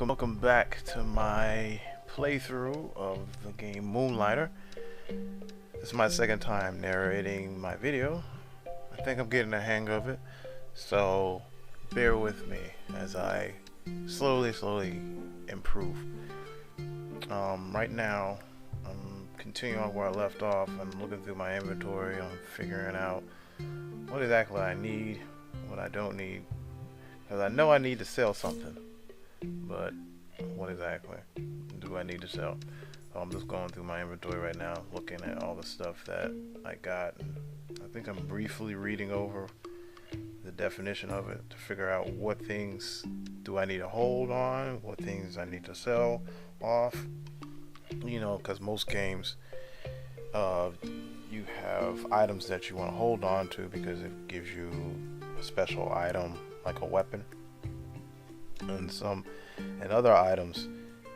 welcome back to my playthrough of the game Moonlighter. This is my second time narrating my video. I think I'm getting the hang of it, so bear with me as I slowly improve. Right now, I'm continuing where I left off. I'm looking through my inventory. I'm figuring out what exactly I need, what I don't need, because I know I need to sell something. But what exactly do I need to sell? So I'm just going through my inventory right now, looking at all the stuff that I got. And I think I'm briefly reading over the definition of it to figure out what things do I need to hold on, what things I need to sell off. You know, because most games, you have items that you want to hold on to because it gives you a special item like a weapon. And other items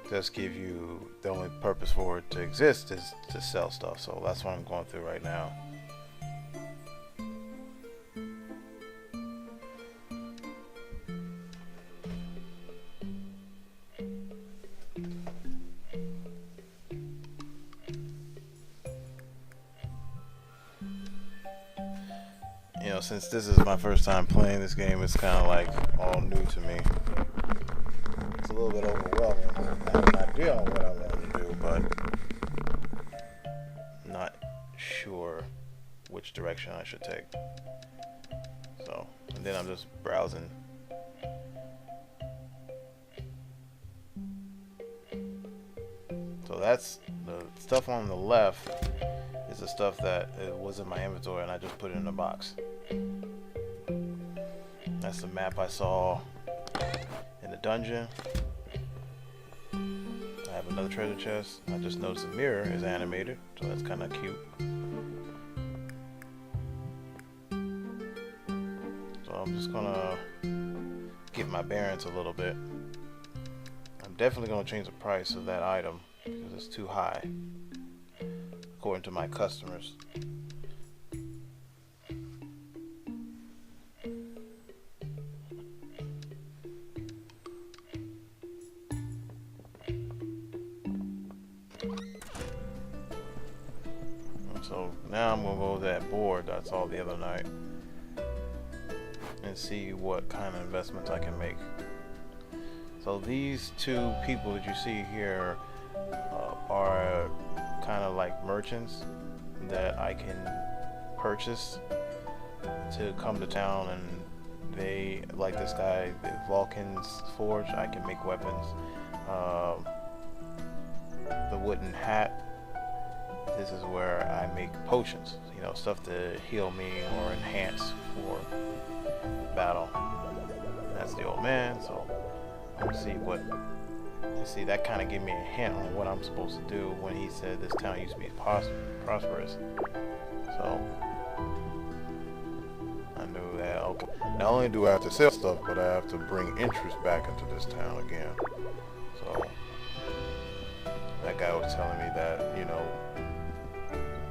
just give you, the only purpose for it to exist is to sell stuff. So that's what I'm going through right now. You know, since this is my first time playing this game, it's kind of like all new to me. It's a little bit overwhelming. I have an idea on what I want to do, but I'm not sure which direction I should take. So, and then I'm just browsing. So that's the stuff on the left is the stuff that was in my inventory and I just put it in a box. That's the map I saw in the dungeon. I have another treasure chest. I just noticed the mirror is animated, so that's kind of cute. So I'm just gonna get my bearings a little bit. I'm definitely gonna change the price of that item because it's too high, according to my customers. So now I'm gonna go to that board that I saw the other night and see what kind of investments I can make. So these two people that you see here are kind of like merchants that I can purchase to come to town, and they, like this guy, the Vulcan's Forge, I can make weapons. The wooden hat, this is where I make potions, you know, stuff to heal me or enhance for battle. That's the old man, so let's see what, you see, that kind of gave me a hint on what I'm supposed to do when he said this town used to be prosperous. So I knew that, okay, not only do I have to sell stuff, but I have to bring interest back into this town again. So that guy was telling me that, you know,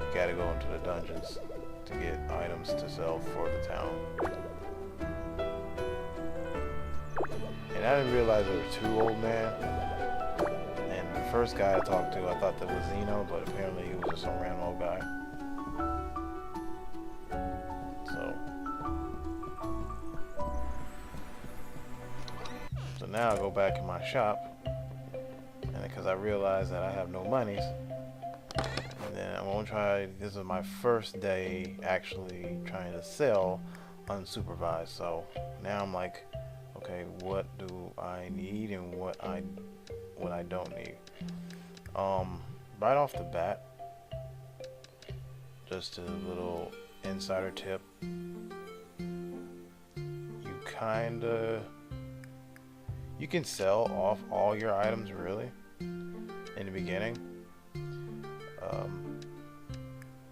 you gotta go into the dungeons to get items to sell for the town. And I didn't realize there were two old men. And the first guy I talked to, I thought that was Zeno, but apparently he was just some random old guy. So now I go back in my shop, and because I realized that I have no monies, and then I'm gonna try, this is my first day actually trying to sell unsupervised. So now I'm like, okay, what do I need and what I don't need? Right off the bat, just a little insider tip, you can sell off all your items really in the beginning,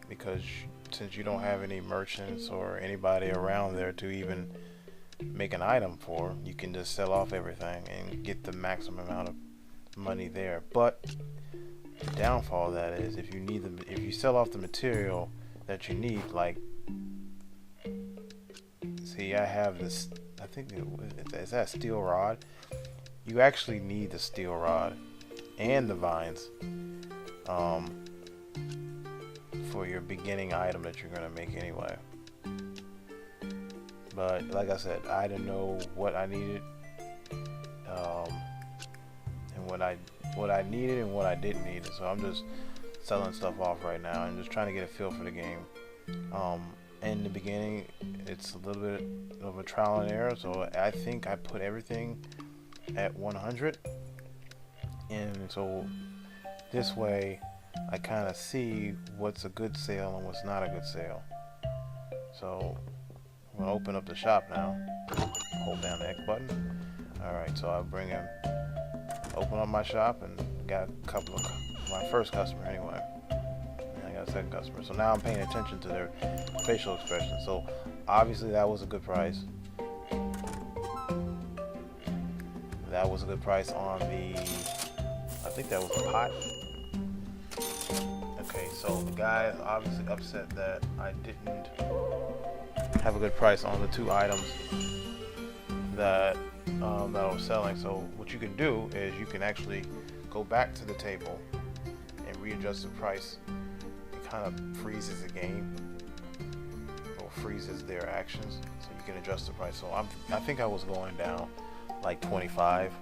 because since you don't have any merchants or anybody around there to even make an item for, you can just sell off everything and get the maximum amount of money there. But the downfall of that is if you sell off the material that you need, like, see, I have this, I think it's that steel rod. you actually need the steel rod and the vines for your beginning item that you're gonna make anyway. But like I said, I didn't know what I needed, and what I needed and what I didn't need. So I'm just selling stuff off right now and just trying to get a feel for the game. In the beginning, it's a little bit of a trial and error, so I think I put everything at 100, and so this way I kind of see what's a good sale and what's not a good sale. So I'm gonna open up the shop now. Hold down the X button. Alright, so I'll bring in, open up my shop, and got a couple of my first customer anyway. And I got a second customer. So now I'm paying attention to their facial expression. So obviously that was a good price. That was a good price on the, I think that was a pot. Okay, so the guy is obviously upset that I didn't have a good price on the two items that that I was selling. So what you can do is you can actually go back to the table and readjust the price. It kind of freezes the game or freezes their actions, so you can adjust the price. So I think I was going down like 25.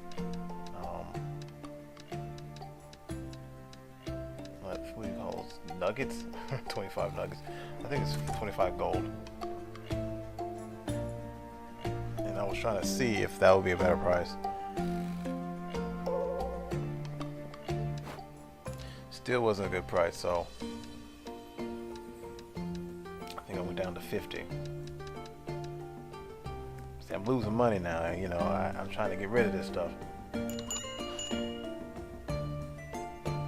What do you call those? Nuggets? 25 nuggets. I think it's 25 gold. And I was trying to see if that would be a better price. Still wasn't a good price, so I think I went down to 50. See, I'm losing money now, you know. I'm trying to get rid of this stuff.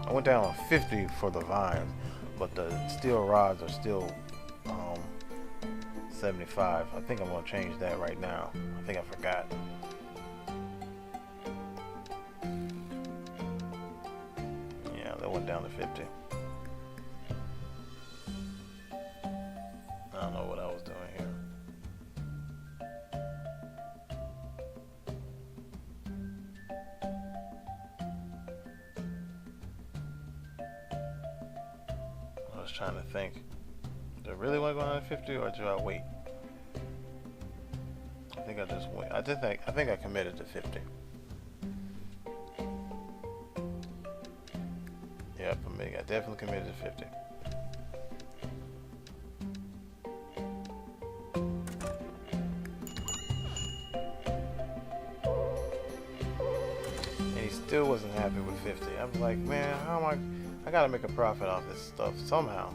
I went down on 50 for the vines, but the steel rods are still 75. I think I'm gonna change that right now. I think I forgot. Yeah, that went down to 50. I don't know what I was doing here. I was trying to think. Do I really want to go down to 50 or do I wait? I think I just wait. I think I committed to 50. Yep, I definitely committed to 50. And he still wasn't happy with 50. I was like, man, how am I gotta make a profit off this stuff somehow.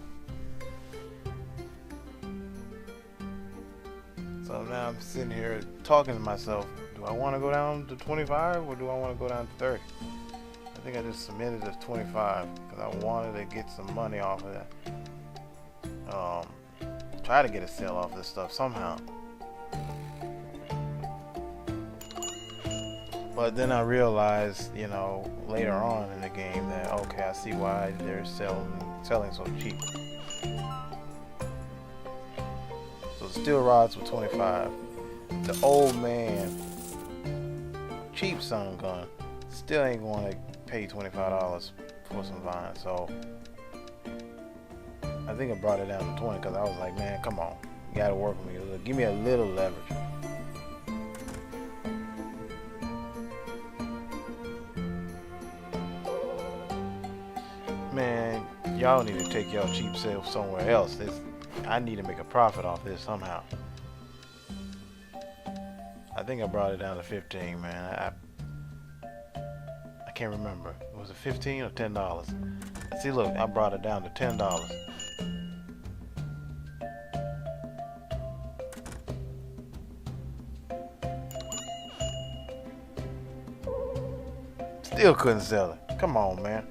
So now I'm sitting here talking to myself, do I want to go down to 25 or do I want to go down to 30? I think I just submitted as 25 because I wanted to get some money off of that. Try to get a sale off this stuff somehow. But then I realized, you know, later on in the game that, okay, I see why they're selling so cheap. So the steel rods were 25. The old man, cheap sun gun, still ain't going to pay $25 for some vines. So I think I brought it down to 20 because I was like, man, come on, you got to work with me. Give me a little leverage. Man, y'all need to take y'all cheap sales somewhere else. I need to make a profit off this somehow. I think I brought it down to 15, man. I can't remember. Was it 15 or $10? See, look, I brought it down to $10. Still couldn't sell it. Come on, man.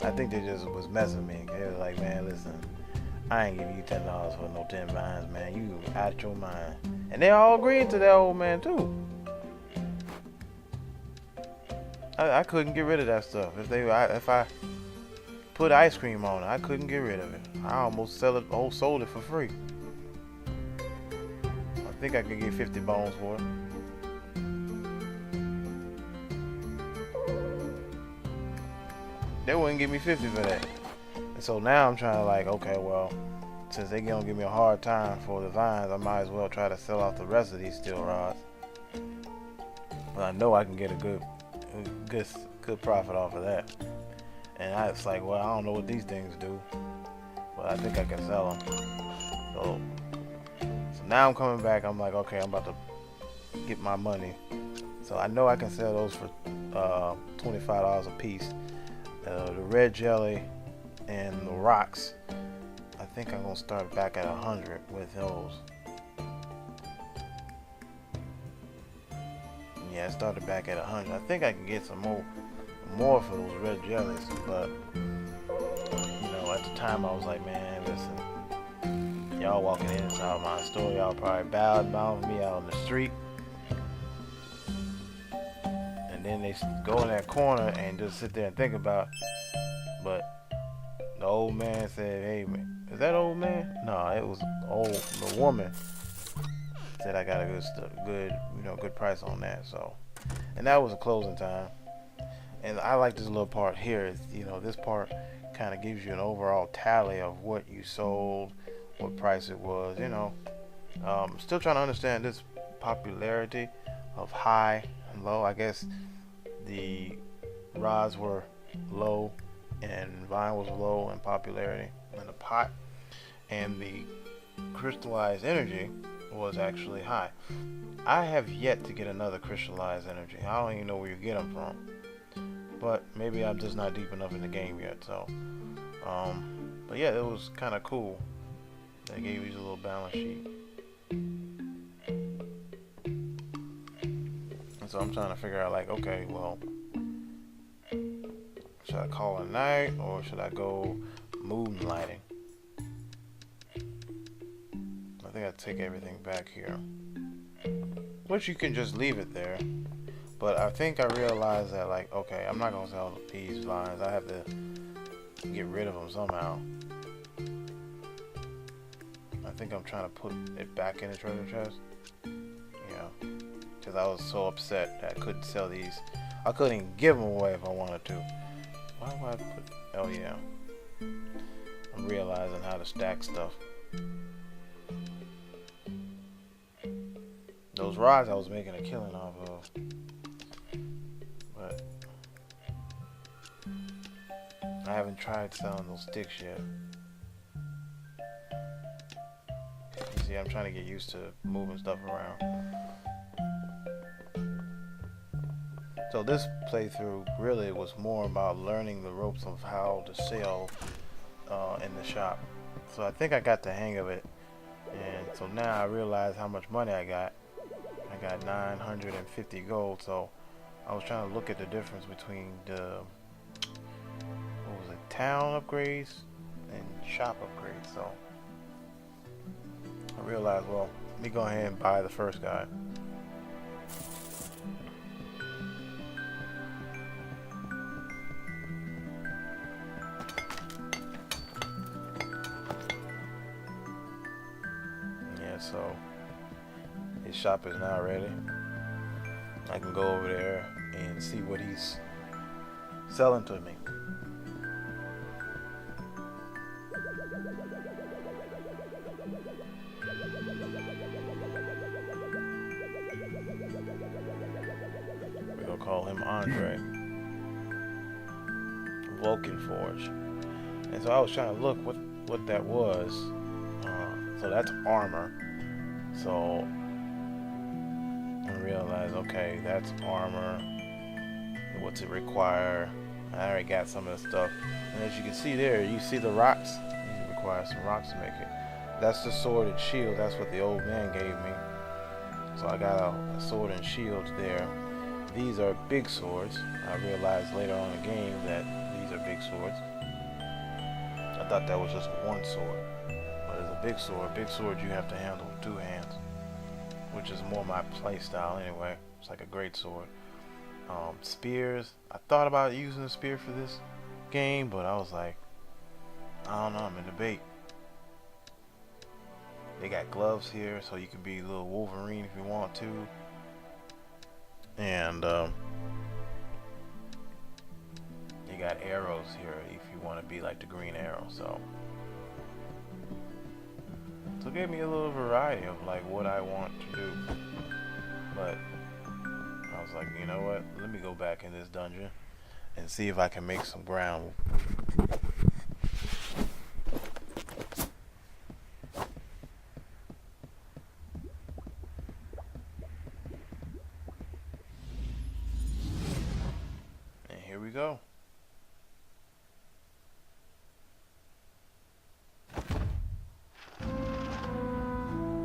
I think they just was messing with me. They was like, man, listen, I ain't giving you $10 for no 10 vines, man. You out your mind. And they all agreed to that old man too. I couldn't get rid of that stuff. If I put ice cream on it, I couldn't get rid of it. I almost sold it for free. I think I could get 50 bones for it. they wouldn't give me 50 for that. And so now I'm trying to like, okay, well, since they gonna give me a hard time for the vines, I might as well try to sell off the rest of these steel rods. But I know I can get a good profit off of that. And I was like, well, I don't know what these things do, but I think I can sell them. So now I'm coming back. I'm like, okay, I'm about to get my money. So I know I can sell those for $25 a piece. The red jelly and the rocks, I think I'm gonna start back at 100 with those. Yeah, I started back at 100. I think I can get some more for those red jellies, but you know, at the time I was like, man, listen, y'all walking inside my store, y'all probably bowed me out on the street, and then they go in that corner and just sit there and think about. But the old man said, hey man, is that old man? No, it was the woman said I got a good price on that. So, and that was a closing time. And I like this little part here. Is, you know, this part kind of gives you an overall tally of what you sold, what price it was. You know, still trying to understand this popularity of high and low. I guess the rods were low and vine was low in popularity in the pot, and the crystallized energy was actually high. I have yet to get another crystallized energy. I don't even know where you get them from, but maybe I'm just not deep enough in the game yet. So but yeah, it was kind of cool. They gave you a little balance sheet, and so I'm trying to figure out like, okay, well, should I call it a night or should I go moonlighting? I think I take everything back here, which you can just leave it there. But I think I realized that like, okay, I'm not gonna sell these vines. I have to get rid of them somehow. I think I'm trying to put it back in the treasure chest. Yeah, because I was so upset that I couldn't sell these. I couldn't give them away if I wanted to. Why would I put? Oh yeah, I'm realizing how to stack stuff. Those rods I was making a killing off of, but I haven't tried selling those sticks yet. You see, I'm trying to get used to moving stuff around. So this playthrough really was more about learning the ropes of how to sell in the shop. So I think I got the hang of it, and so now I realize how much money I got. I got 950 gold. So I was trying to look at the difference between the town upgrades and shop upgrades. So I realized, well, let me go ahead and buy the first guy. Yeah, so his shop is now ready. I can go over there and see what he's selling to me. We're gonna call him Andre. Vulcan Forge. And so I was trying to look what that was. So that's armor. So I realized, okay, that's armor. What's it require? I already got some of the stuff. And as you can see there, you see the rocks. It requires some rocks to make it. That's the sword and shield. That's what the old man gave me. So I got a sword and shield there. These are big swords. I realized later on in the game that these are big swords. I thought that was just one sword. But it's a big sword. Big sword you have to handle with two hands, which is more my play style anyway. It's like a great sword. Spears. I thought about using a spear for this game, but I was like, I don't know, I'm in debate. They got gloves here, so you can be a little Wolverine if you want to. And you you got arrows here if you want to be like the green arrow. So it gave me a little variety of like what I want to do. But I was like, you know what? Let me go back in this dungeon and see if I can make some ground. And here we go.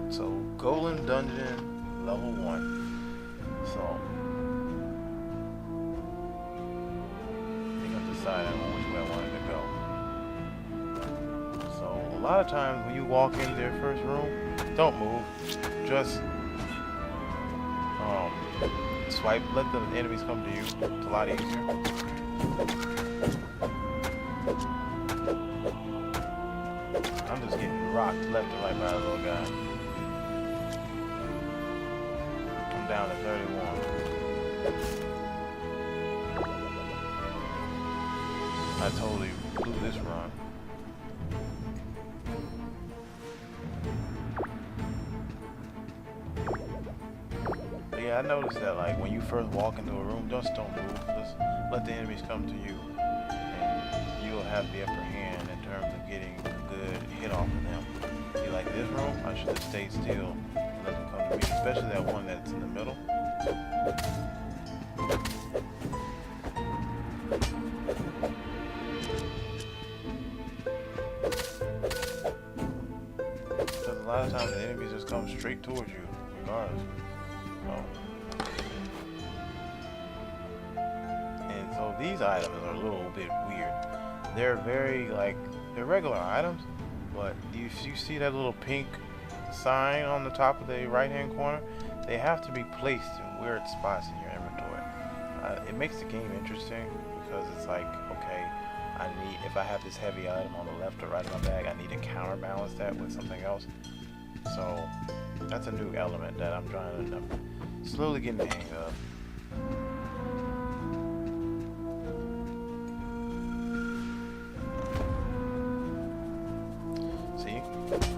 So, Golden Dungeon, level 1. So, I think I'm deciding on which way I wanted to go. So, a lot of times when you walk in their first room, don't move. Just swipe, let the enemies come to you. It's a lot easier. I'm just getting rocked left and right by a little guy. I'm down to 31. I totally blew this run. But yeah, I noticed that like when you first walk into a room, just don't move. Just let the enemies come to you, and you'll have the upper hand in terms of getting a good hit off of them. See, like this room, I should have stayed still and let them come to me, especially that one that's in the middle. Because a lot of times the enemies just come straight towards you, regardless. And so these items are a little bit weird. They're very like, they're regular items, but if you see that little pink sign on the top of the right hand corner, they have to be placed in weird spots in your inventory. It makes the game interesting because it's like, okay, if I have this heavy item on the left or right of my bag, I need to counterbalance that with something else. So that's a new element that I'm slowly getting the hang of.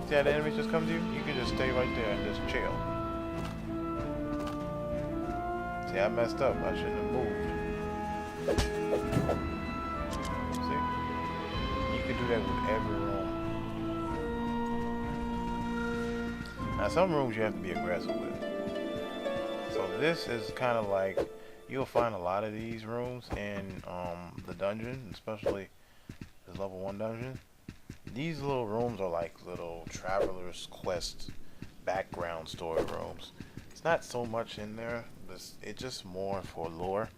See how the enemies just come to you? You can just stay right there and just chill. See, I messed up. I shouldn't have moved. See? You can do that with every room. Now, some rooms you have to be aggressive with. So this is kind of like, you'll find a lot of these rooms in the dungeon, especially this level 1 dungeon. These little rooms are like little traveler's quest background story rooms. It's not so much in there, but it's just more for lore,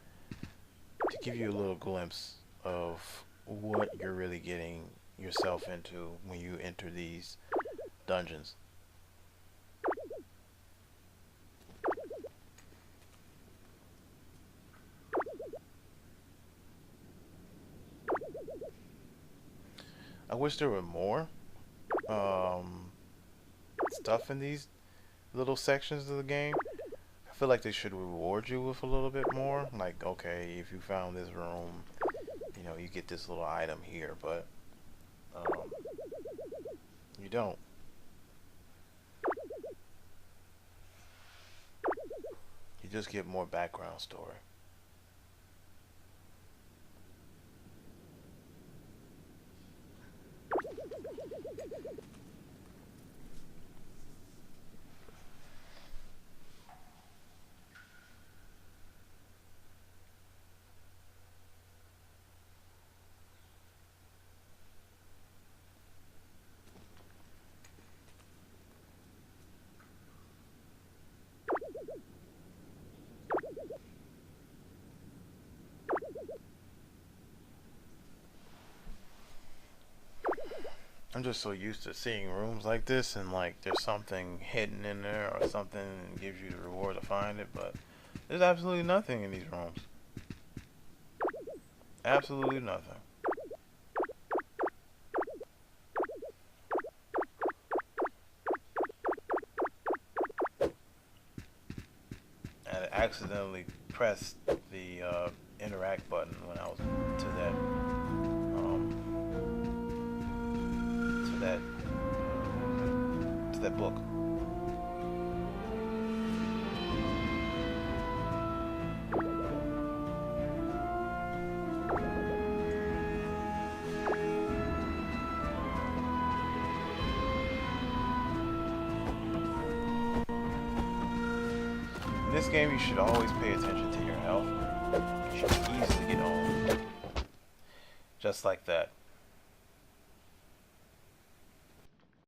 to give you a little glimpse of what you're really getting yourself into when you enter these dungeons. I wish there were more stuff in these little sections of the game. I feel like they should reward you with a little bit more. Like, okay, if you found this room, you know, you get this little item here, but you don't. You just get more background story. I'm just so used to seeing rooms like this and like there's something hidden in there or something and gives you the reward to find it, but there's absolutely nothing in these rooms. Absolutely nothing. And I accidentally pressed the interact button when I was to that that book. In this game, you should always pay attention to your health. You should easily get on. Just like that.